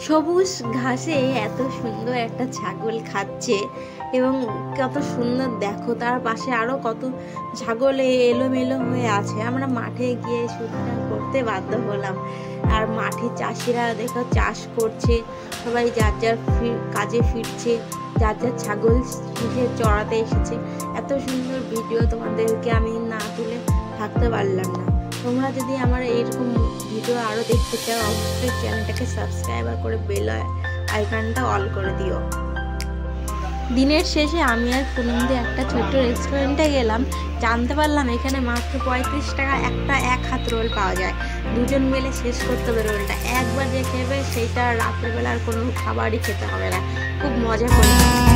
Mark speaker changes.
Speaker 1: সবুজ ঘাসে এত সুন্দর একটা ছাগল খাচ্ছে এবং কত সুন্দর দেখো, তার পাশে আরো কত ছাগল এলোমেলো হয়ে আছে। আমরা মাঠে গিয়ে শুটটা করতে বাধ্য হলাম। আর মাঠে চাষিরা দেখো চাষ করছে, সবাই যার যার কাজে ফিরছে, যার যার ছাগল চড়াতে এসেছে। এত সুন্দর ভিডিও তোমাদেরকে আমি না তুলে থাকতে পারলাম না। তোমরা যদি আমার এইরকম ভিডিও আরও দেখতে চাও, অবশ্যই চ্যানেলটাকে সাবস্ক্রাইব করে বেল আইকনটা অল করে দিও। দিনের শেষে আমি আর পুনমদি একটা ছোট্ট রেস্টুরেন্টে গেলাম। জানতে পারলাম এখানে মাত্র 35 টাকা একটা 1 হাত রোল পাওয়া যায়। দুজন মিলে শেষ করতে হবে রোলটা। একবার যে খেবে সেইটা রাত্রেবেলা আর কোনো খাবারই খেতে হবে না। খুব মজা করে।